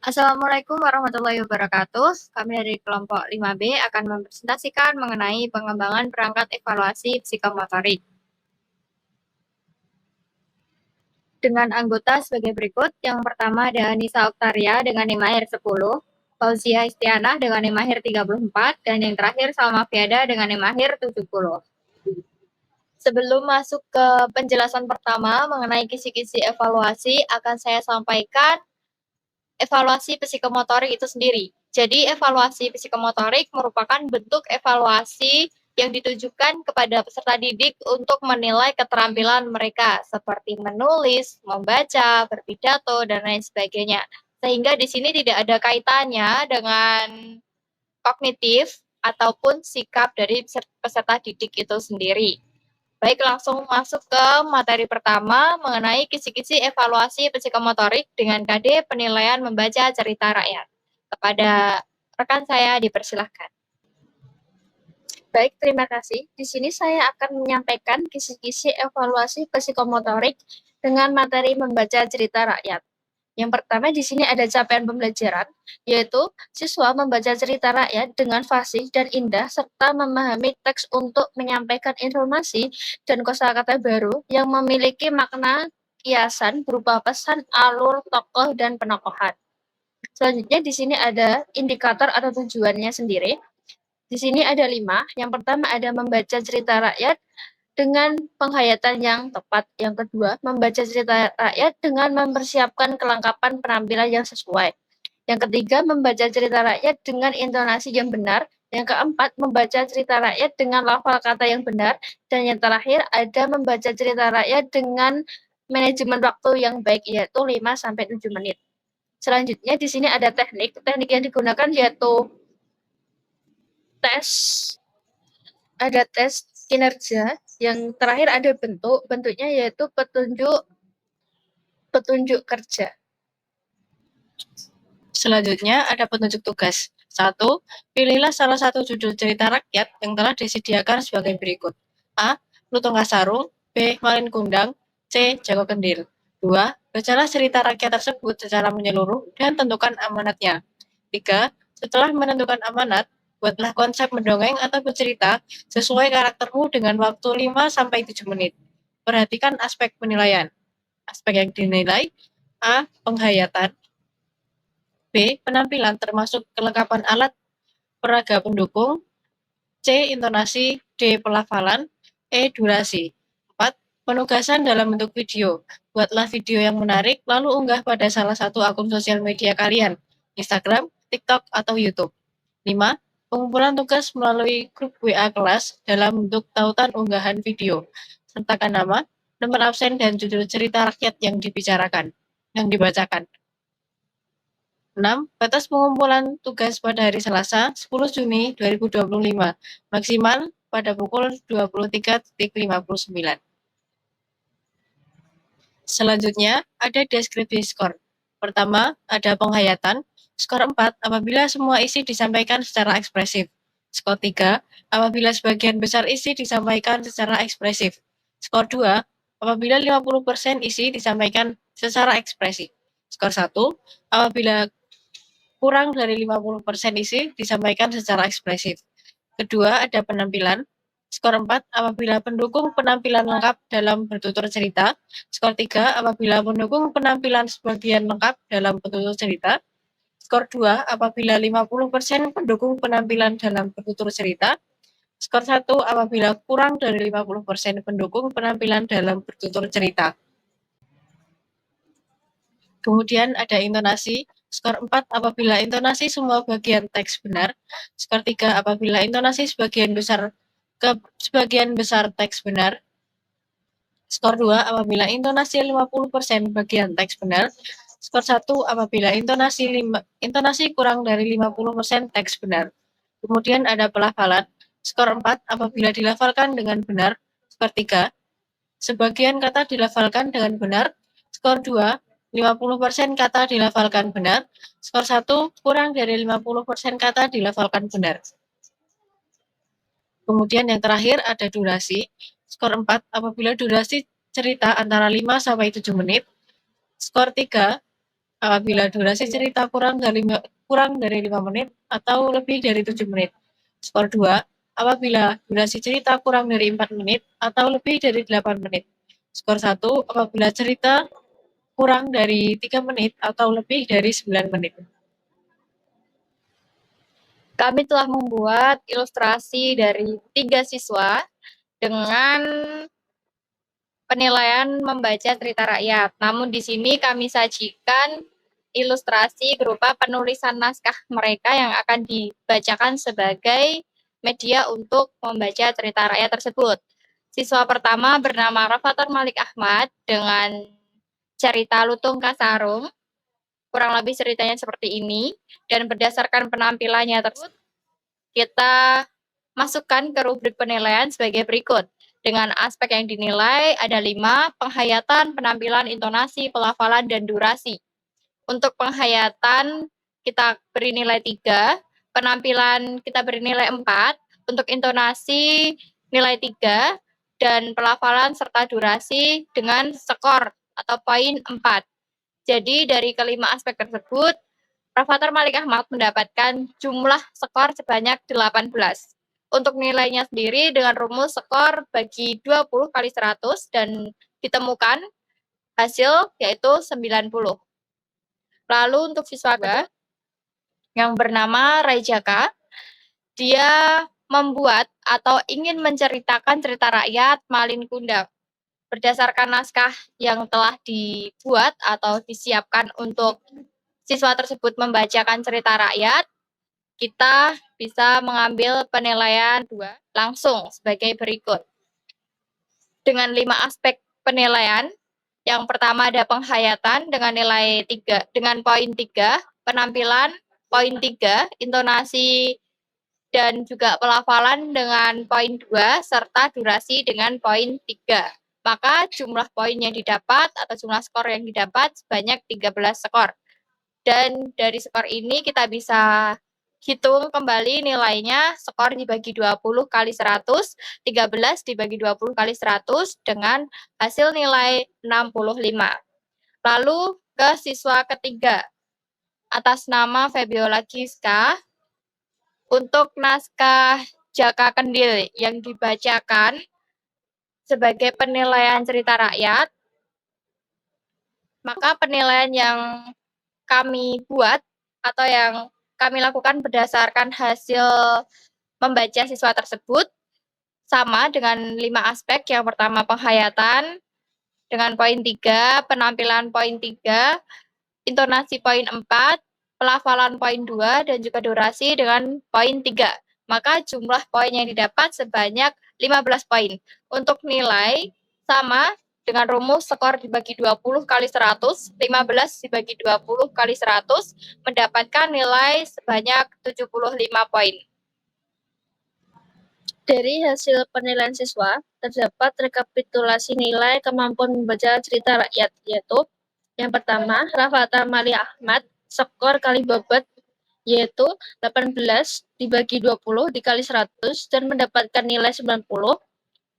Assalamualaikum warahmatullahi wabarakatuh. Kami dari kelompok 5B akan mempresentasikan mengenai pengembangan perangkat evaluasi psikomotorik. Dengan anggota sebagai berikut. Yang pertama ada Nisa Oktaria dengan NIM 10, Fauzia Istianah dengan NIM 34, dan yang terakhir Salma Fiada dengan NIM 70. Sebelum masuk ke penjelasan pertama mengenai kisi-kisi evaluasi, akan saya sampaikan evaluasi psikomotorik itu sendiri. Jadi, evaluasi psikomotorik merupakan bentuk evaluasi yang ditujukan kepada peserta didik untuk menilai keterampilan mereka, seperti menulis, membaca, berpidato, dan lain sebagainya. Sehingga di sini tidak ada kaitannya dengan kognitif ataupun sikap dari peserta didik itu sendiri. Baik, langsung masuk ke materi pertama mengenai kisi-kisi evaluasi psikomotorik dengan KD penilaian membaca cerita rakyat. Kepada rekan saya dipersilahkan. Baik, terima kasih. Di sini saya akan menyampaikan kisi-kisi evaluasi psikomotorik dengan materi membaca cerita rakyat. Yang pertama di sini ada capaian pembelajaran, yaitu siswa membaca cerita rakyat dengan fasih dan indah serta memahami teks untuk menyampaikan informasi dan kosakata baru yang memiliki makna kiasan berupa pesan, alur, tokoh, dan penokohan. Selanjutnya di sini ada indikator atau tujuannya sendiri. Di sini ada 5. Yang pertama ada membaca cerita rakyat dengan penghayatan yang tepat. Yang kedua, membaca cerita rakyat dengan mempersiapkan kelengkapan penampilan yang sesuai. Yang ketiga, membaca cerita rakyat dengan intonasi yang benar. Yang keempat, membaca cerita rakyat dengan lafal kata yang benar. Dan yang terakhir, ada membaca cerita rakyat dengan manajemen waktu yang baik, yaitu 5-7 menit. Selanjutnya, di sini ada teknik. Teknik yang digunakan yaitu tes, ada tes kinerja, yang terakhir ada bentuknya yaitu petunjuk kerja. Selanjutnya ada petunjuk tugas. 1. Pilihlah salah satu judul cerita rakyat yang telah disediakan sebagai berikut. A. Lutung Kasarung. B. Malin Kundang. C. Jago Kendil. 2. Bacalah cerita rakyat tersebut secara menyeluruh dan tentukan amanatnya. 3. Setelah menentukan amanat, buatlah konsep mendongeng atau bercerita sesuai karaktermu dengan waktu 5-7 menit. Perhatikan aspek penilaian. Aspek yang dinilai: A. Penghayatan. B. Penampilan termasuk kelengkapan alat peraga pendukung. C. Intonasi. D. Pelafalan. E. Durasi. 4. Penugasan dalam bentuk video. Buatlah video yang menarik, lalu unggah pada salah satu akun sosial media kalian, Instagram, TikTok, atau YouTube. 5. Pengumpulan tugas melalui grup WA kelas dalam bentuk tautan unggahan video. Sertakan nama, nomor absen, dan judul cerita rakyat yang dibacakan. 6. Batas pengumpulan tugas pada hari Selasa, 10 Juni 2025, maksimal pada pukul 23.59. Selanjutnya, ada deskripsi skor. Pertama, ada penghayatan. Skor 4 apabila semua isi disampaikan secara ekspresif. Skor 3 apabila sebagian besar isi disampaikan secara ekspresif. Skor 2 apabila 50% isi disampaikan secara ekspresif. Skor 1 apabila kurang dari 50% isi disampaikan secara ekspresif. Kedua, ada penampilan. Skor 4 apabila pendukung penampilan lengkap dalam bertutur cerita. Skor 3 apabila pendukung penampilan sebagian lengkap dalam bertutur cerita. Skor 2 apabila 50% pendukung penampilan dalam bertutur cerita. Skor 1 apabila kurang dari 50% pendukung penampilan dalam bertutur cerita. Kemudian ada intonasi. Skor 4 apabila intonasi semua bagian teks benar. Skor 3 apabila intonasi sebagian besar teks benar. Skor 2 apabila intonasi 50% bagian teks benar. Skor 1 apabila intonasi kurang dari 50% teks benar. Kemudian ada pelafalan. Skor 4 apabila dilafalkan dengan benar. Skor 3 sebagian kata dilafalkan dengan benar. Skor 2 50% kata dilafalkan benar. Skor 1 kurang dari 50% kata dilafalkan benar. Kemudian yang terakhir ada durasi. Skor 4 apabila durasi cerita antara 5-7 menit. Skor 3 apabila durasi cerita kurang dari 5 menit atau lebih dari 7 menit. Skor 2, apabila durasi cerita kurang dari 4 menit atau lebih dari 8 menit. Skor 1, apabila cerita kurang dari 3 menit atau lebih dari 9 menit. Kami telah membuat ilustrasi dari 3 siswa dengan penilaian membaca cerita rakyat. Namun di sini kami sajikan ilustrasi berupa penulisan naskah mereka yang akan dibacakan sebagai media untuk membaca cerita rakyat tersebut. Siswa pertama bernama Rafathar Malik Ahmad dengan cerita Lutung Kasarung. Kurang lebih ceritanya seperti ini. Dan berdasarkan penampilannya tersebut, kita masukkan ke rubrik penilaian sebagai berikut. Dengan aspek yang dinilai ada 5, penghayatan, penampilan, intonasi, pelafalan, dan durasi. Untuk penghayatan kita beri nilai 3, penampilan kita beri nilai 4, untuk intonasi nilai 3, dan pelafalan serta durasi dengan skor atau poin 4. Jadi dari kelima aspek tersebut, Rafathar Malik Ahmad mendapatkan jumlah skor sebanyak 18. Untuk nilainya sendiri dengan rumus skor bagi 20 kali 100 dan ditemukan hasil yaitu 90. Lalu untuk siswa kedua yang bernama Raijaka, dia membuat atau ingin menceritakan cerita rakyat Malin Kundang. Berdasarkan naskah yang telah dibuat atau disiapkan untuk siswa tersebut membacakan cerita rakyat, kita bisa mengambil penilaian 2 langsung sebagai berikut. Dengan 5 aspek penilaian, yang pertama ada penghayatan dengan nilai 3, dengan poin 3, penampilan poin 3, intonasi dan juga pelafalan dengan poin 2, serta durasi dengan poin 3. Maka jumlah poin yang didapat atau jumlah skor yang didapat sebanyak 13 skor. Dan dari skor ini kita bisa hitung kembali nilainya, skor dibagi 20 kali 100, 13 dibagi 20 kali 100 dengan hasil nilai 65. Lalu ke siswa ketiga, atas nama Febiola Giska, untuk naskah Jaka Kendil yang dibacakan sebagai penilaian cerita rakyat, maka penilaian yang kami buat atau yang kami lakukan berdasarkan hasil membaca siswa tersebut sama dengan 5 aspek. Yang pertama penghayatan dengan poin 3, penampilan poin 3, intonasi poin 4, pelafalan poin 2, dan juga durasi dengan poin 3. Maka jumlah poin yang didapat sebanyak 15 poin. Untuk nilai sama dengan rumus skor dibagi 20 kali 100, 15 dibagi 20 kali 100, mendapatkan nilai sebanyak 75 poin. Dari hasil penilaian siswa, terdapat rekapitulasi nilai kemampuan membaca cerita rakyat, yaitu yang pertama, Rafathar Malik Ahmad, skor kali bobot yaitu 18 dibagi 20 dikali 100 dan mendapatkan nilai 90.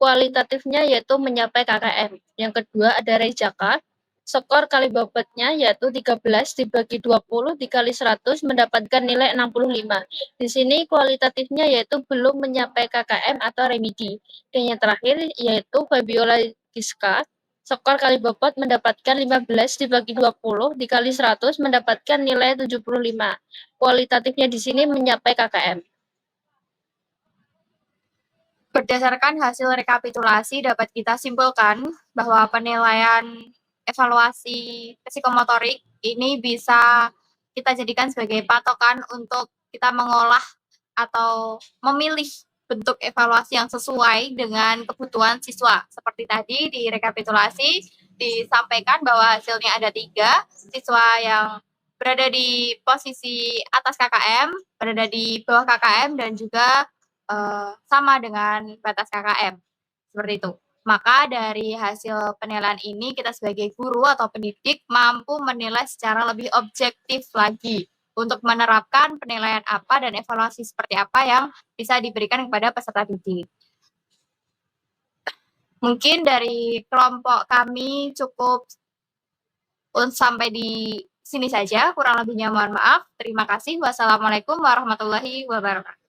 Kualitatifnya yaitu mencapai KKM. Yang kedua ada Rejaka, skor kali bobotnya yaitu 13 dibagi 20 dikali 100 mendapatkan nilai 65. Di sini kualitatifnya yaitu belum mencapai KKM atau remedi. Dan yang terakhir yaitu Fabiola Giska, skor kali bobot mendapatkan 15 dibagi 20 dikali 100 mendapatkan nilai 75. Kualitatifnya di sini mencapai KKM. Berdasarkan hasil rekapitulasi dapat kita simpulkan bahwa penilaian evaluasi psikomotorik ini bisa kita jadikan sebagai patokan untuk kita mengolah atau memilih bentuk evaluasi yang sesuai dengan kebutuhan siswa. Seperti tadi di rekapitulasi disampaikan bahwa hasilnya ada 3, siswa yang berada di posisi atas KKM, berada di bawah KKM, dan juga sama dengan batas KKM, seperti itu. Maka dari hasil penilaian ini kita sebagai guru atau pendidik mampu menilai secara lebih objektif lagi untuk menerapkan penilaian apa dan evaluasi seperti apa yang bisa diberikan kepada peserta didik. Mungkin dari kelompok kami cukup sampai di Sini saja, kurang lebihnya mohon maaf. Terima kasih. Wassalamualaikum warahmatullahi wabarakatuh.